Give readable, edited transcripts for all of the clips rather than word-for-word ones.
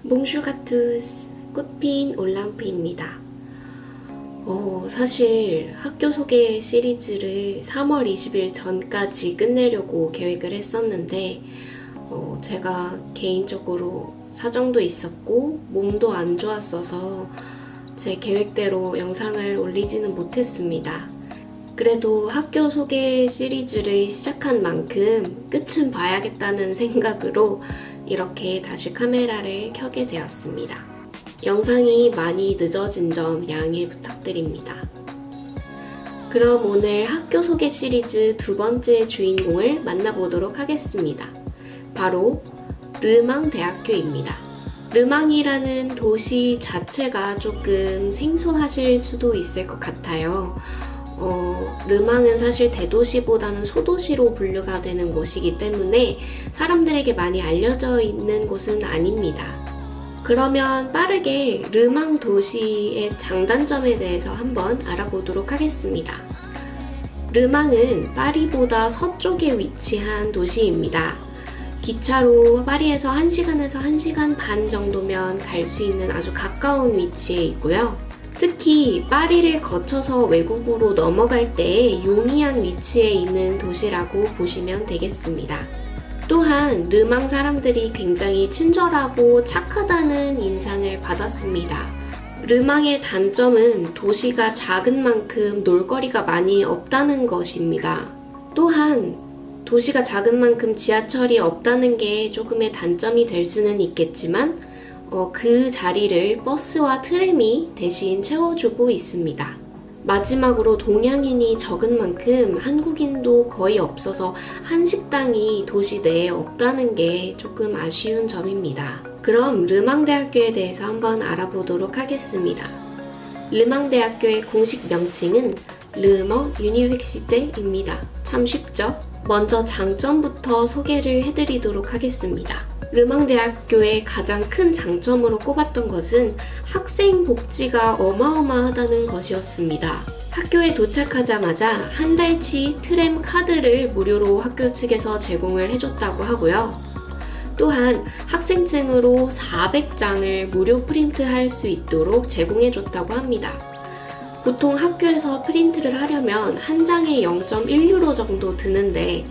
몽슈 가투스 꽃핀 올랑피입니다. 사실 학교 소개 시리즈를 3월 20일 전까지 끝내려고 계획을 했었는데 제가 개인적으로 사정도 있었고 몸도 안 좋았어서 제 계획대로 영상을 올리지는 못했습니다. 그래도 학교 소개 시리즈를 시작한 만큼 끝은 봐야겠다는 생각으로 이렇게 다시 카메라를 켜게 되었습니다. 영상이 많이 늦어진 점 양해 부탁드립니다. 그럼 오늘 학교 소개 시리즈 두 번째 주인공을 만나보도록 하겠습니다. 바로 르망 대학교입니다. 르망이라는 도시 자체가 조금 생소하실 수도 있을 것 같아요. 르망은 사실 대도시보다는 소도시로 분류가 되는 곳이기 때문에 사람들에게 많이 알려져 있는 곳은 아닙니다. 그러면 빠르게 르망 도시의 장단점에 대해서 한번 알아보도록 하겠습니다. 르망은 파리보다 서쪽에 위치한 도시입니다. 기차로 파리에서 1시간에서 1시간 반 정도면 갈 수 있는 아주 가까운 위치에 있고요. 특히 파리를 거쳐서 외국으로 넘어갈 때 용이한 위치에 있는 도시라고 보시면 되겠습니다. 또한 르망 사람들이 굉장히 친절하고 착하다는 인상을 받았습니다. 르망의 단점은 도시가 작은 만큼 놀거리가 많이 없다는 것입니다. 또한 도시가 작은 만큼 지하철이 없다는 게 조금의 단점이 될 수는 있겠지만 그 자리를 버스와 트램이 대신 채워주고 있습니다. 마지막으로 동양인이 적은 만큼 한국인도 거의 없어서 한식당이 도시 내에 없다는 게 조금 아쉬운 점입니다. 그럼 르망대학교에 대해서 한번 알아보도록 하겠습니다. 르망대학교의 공식 명칭은 르멍 유니버시테입니다. 참 쉽죠? 먼저 장점부터 소개를 해드리도록 하겠습니다. 르망대학교의 가장 큰 장점으로 꼽았던 것은 학생 복지가 어마어마하다는 것이었습니다. 학교에 도착하자마자 한 달치 트램 카드를 무료로 학교 측에서 제공을 해줬다고 하고요. 또한 학생증으로 400장을 무료 프린트할 수 있도록 제공해줬다고 합니다. 보통 학교에서 프린트를 하려면 한 장에 0.1유로 정도 드는데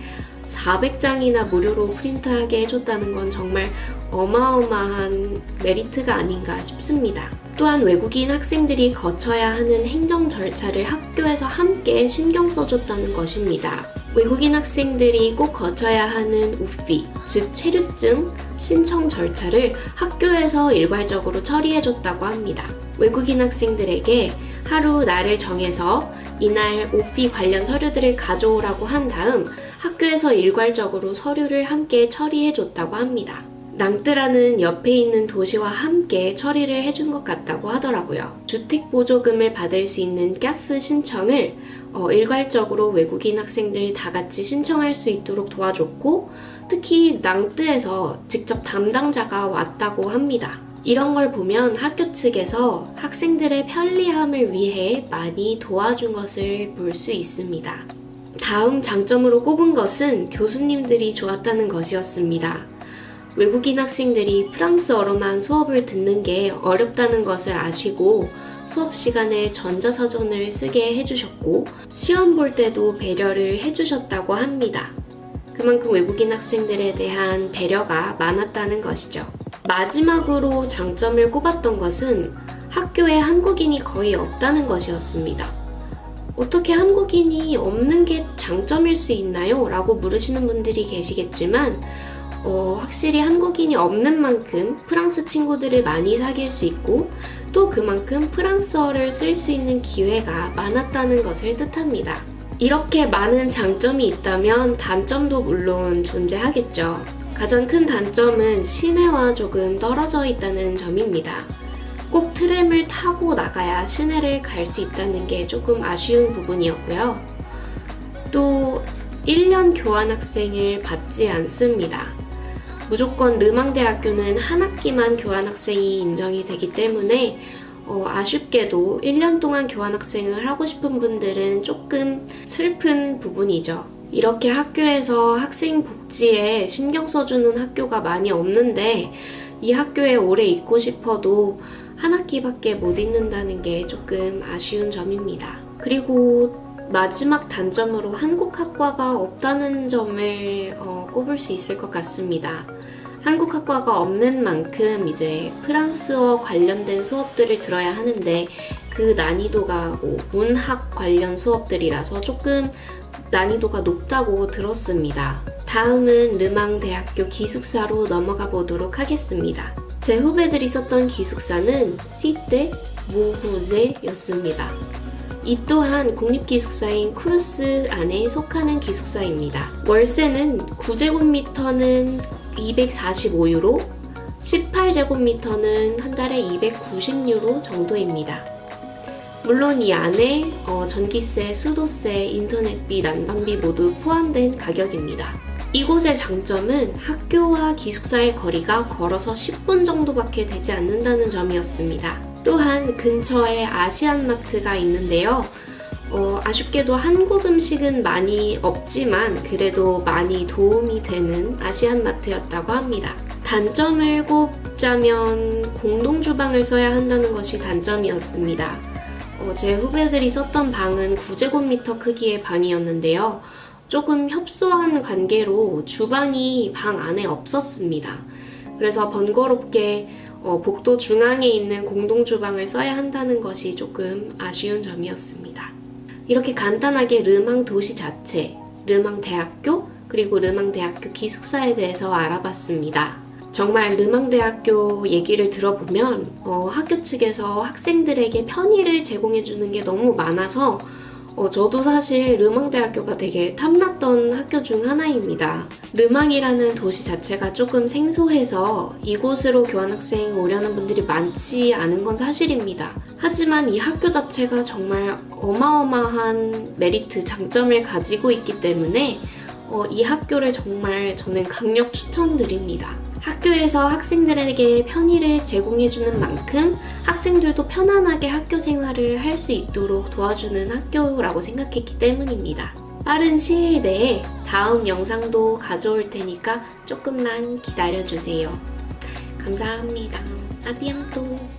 400장이나 무료로 프린트하게 해줬다는 건 정말 어마어마한 메리트가 아닌가 싶습니다. 또한 외국인 학생들이 거쳐야 하는 행정 절차를 학교에서 함께 신경 써줬다는 것입니다. 외국인 학생들이 꼭 거쳐야 하는 우피, 즉 체류증 신청 절차를 학교에서 일괄적으로 처리해줬다고 합니다. 외국인 학생들에게 하루 날을 정해서 이날 우피 관련 서류들을 가져오라고 한 다음 학교에서 일괄적으로 서류를 함께 처리해줬다고 합니다. 낭뜨라는 옆에 있는 도시와 함께 처리를 해준 것 같다고 하더라고요. 주택보조금을 받을 수 있는 카프 신청을 일괄적으로 외국인 학생들 다 같이 신청할 수 있도록 도와줬고 특히 낭뜨에서 직접 담당자가 왔다고 합니다. 이런 걸 보면 학교 측에서 학생들의 편리함을 위해 많이 도와준 것을 볼 수 있습니다. 다음 장점으로 꼽은 것은 교수님들이 좋았다는 것이었습니다. 외국인 학생들이 프랑스어로만 수업을 듣는 게 어렵다는 것을 아시고 수업 시간에 전자사전을 쓰게 해주셨고 시험 볼 때도 배려를 해주셨다고 합니다. 그만큼 외국인 학생들에 대한 배려가 많았다는 것이죠. 마지막으로 장점을 꼽았던 것은 학교에 한국인이 거의 없다는 것이었습니다. 어떻게 한국인이 없는 게 장점일 수 있나요? 라고 물으시는 분들이 계시겠지만 확실히 한국인이 없는 만큼 프랑스 친구들을 많이 사귈 수 있고 또 그만큼 프랑스어를 쓸 수 있는 기회가 많았다는 것을 뜻합니다. 이렇게 많은 장점이 있다면 단점도 물론 존재하겠죠. 가장 큰 단점은 시내와 조금 떨어져 있다는 점입니다. 꼭 트램을 타고 나가야 시내를 갈 수 있다는 게 조금 아쉬운 부분이었고요. 또 1년 교환학생을 받지 않습니다. 무조건 르망대학교는 한 학기만 교환학생이 인정이 되기 때문에 아쉽게도 1년 동안 교환학생을 하고 싶은 분들은 조금 슬픈 부분이죠. 이렇게 학교에서 학생 복지에 신경 써주는 학교가 많이 없는데 이 학교에 오래 있고 싶어도 한 학기밖에 못 있는다는 게 조금 아쉬운 점입니다. 그리고 마지막 단점으로 한국 학과가 없다는 점을 꼽을 수 있을 것 같습니다. 한국 학과가 없는 만큼 이제 프랑스어 관련된 수업들을 들어야 하는데 그 난이도가 문학 관련 수업들이라서 조금 난이도가 높다고 들었습니다. 다음은 르망대학교 기숙사로 넘어가 보도록 하겠습니다. 제 후배들이 썼던 기숙사는 시대 모후제였습니다. 이 또한 국립기숙사인 크루스 안에 속하는 기숙사입니다. 월세는 9제곱미터는 245유로, 18제곱미터는 한 달에 290유로 정도입니다. 물론 이 안에 전기세, 수도세, 인터넷비, 난방비 모두 포함된 가격입니다. 이곳의 장점은 학교와 기숙사의 거리가 걸어서 10분 정도밖에 되지 않는다는 점이었습니다. 또한 근처에 아시안마트가 있는데요. 아쉽게도 한국 음식은 많이 없지만 그래도 많이 도움이 되는 아시안마트였다고 합니다. 단점을 꼽자면 공동주방을 써야 한다는 것이 단점이었습니다. 제 후배들이 썼던 방은 9제곱미터 크기의 방이었는데요. 조금 협소한 관계로 주방이 방 안에 없었습니다. 그래서 번거롭게 복도 중앙에 있는 공동주방을 써야 한다는 것이 조금 아쉬운 점이었습니다. 이렇게 간단하게 르망 도시 자체, 르망 대학교, 그리고 르망 대학교 기숙사에 대해서 알아봤습니다. 정말 르망 대학교 얘기를 들어보면 학교 측에서 학생들에게 편의를 제공해주는 게 너무 많아서 저도 사실 르망 대학교가 되게 탐났던 학교 중 하나입니다. 르망이라는 도시 자체가 조금 생소해서 이곳으로 교환학생 오려는 분들이 많지 않은 건 사실입니다. 하지만 이 학교 자체가 정말 어마어마한 메리트, 장점을 가지고 있기 때문에 이 학교를 정말 저는 강력 추천드립니다. 학교에서 학생들에게 편의를 제공해주는 만큼 학생들도 편안하게 학교 생활을 할 수 있도록 도와주는 학교라고 생각했기 때문입니다. 빠른 시일 내에 다음 영상도 가져올 테니까 조금만 기다려주세요. 감사합니다. 아비앙또.